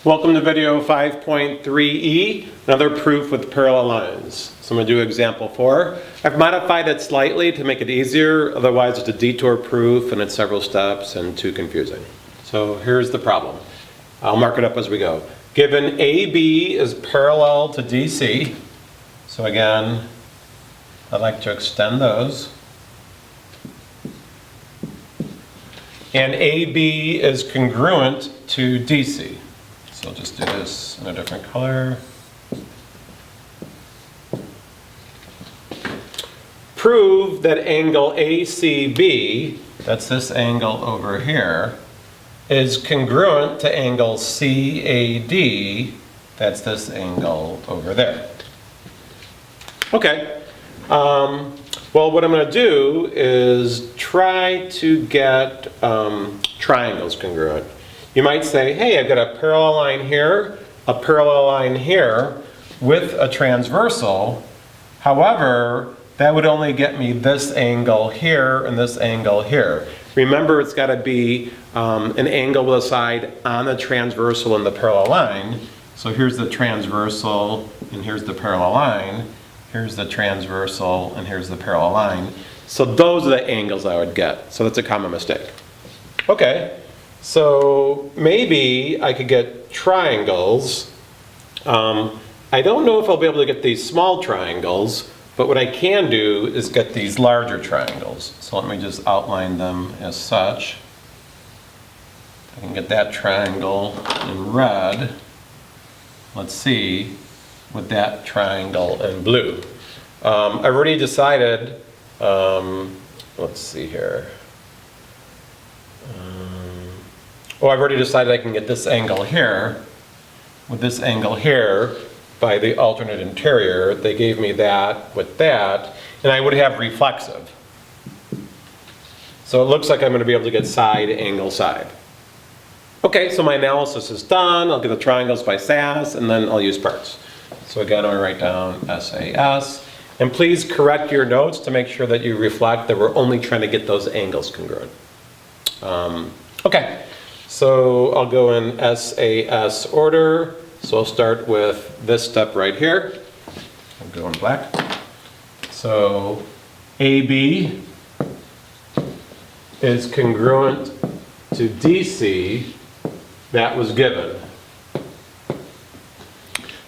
Welcome to video 5.3e, another proof with parallel lines. So I'm going to do example 4. I've modified it slightly to make it easier, otherwise it's a detour proof and it's several steps and too confusing. So here's the problem. I'll mark it up as we go. Given AB is parallel to DC, so again, I'd like to extend those. And AB is congruent to DC. So I'll just do this in a different color. Prove that angle ACB, that's this angle over here, is congruent to angle CAD, that's this angle over there. Okay. Well, what I'm going to do is try to get triangles congruent. You might say, hey, I've got a parallel line here, a parallel line here, with a transversal. However, that would only get me this angle here and this angle here. Remember, it's got to be an angle with a side on the transversal and the parallel line. So here's the transversal and here's the parallel line. Here's the transversal and here's the parallel line. So those are the angles I would get. So that's a common mistake. Okay. So maybe I could get triangles. I don't know if I'll be able to get these small triangles, but what I can do is get these larger triangles. So let me just outline them as such. I can get that triangle in red. Let's see with that triangle in blue. I've already decided, let's see here. I've already decided I can get this angle here with this angle here by the alternate interior. They gave me that with that, and I would have reflexive. So it looks like I'm going to be able to get side, angle, side. Okay, so my analysis is done. I'll get the triangles by SAS, and then I'll use parts. So again, I'll write down SAS. And please correct your notes to make sure that you reflect that we're only trying to get those angles congruent. Okay. So I'll go in SAS order. So I'll start with this step right here. I'll go in black. So AB is congruent to DC. That was given.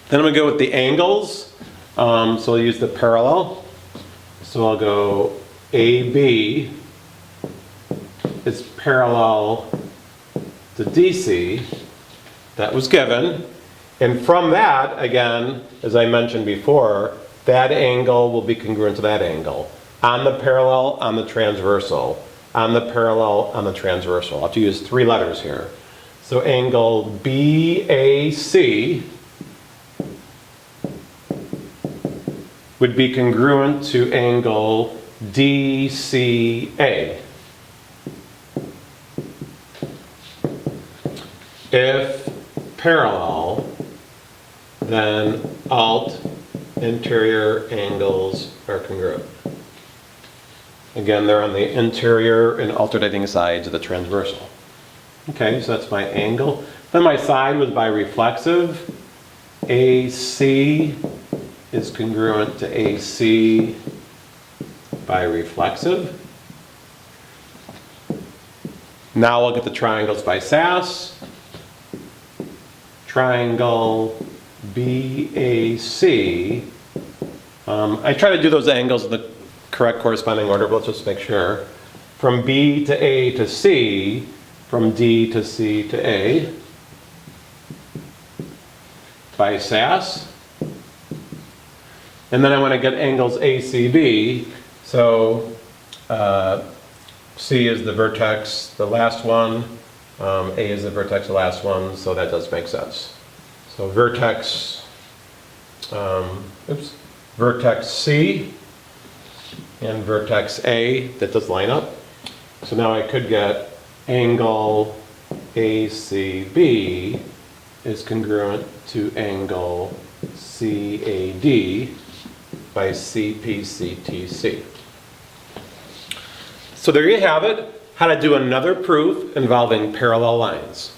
Then I'm going to go with the angles. So I'll use the parallel. So I'll go AB is parallel to DC, that was given, and from that, again, as I mentioned before, that angle will be congruent to that angle. On the parallel, on the transversal. On the parallel, on the transversal. I'll have to use 3 letters here. So angle BAC would be congruent to angle DCA. If parallel, then alt interior angles are congruent. Again, they're on the interior and alternating sides of the transversal. Okay, so that's my angle. Then my side was by reflexive. AC is congruent to AC by reflexive. Now I'll get the triangles by SAS. Triangle BAC. I try to do those angles in the correct corresponding order, but let's just make sure. From B to A to C, from D to C to A, by SAS. And then I want to get angles ACB. So C is the vertex, the last one. A is the vertex, the last one, so that does make sense. So vertex, vertex C and vertex A, that does line up. So now I could get angle ACB is congruent to angle CAD by CPCTC. So there you have it. How to do another proof involving parallel lines.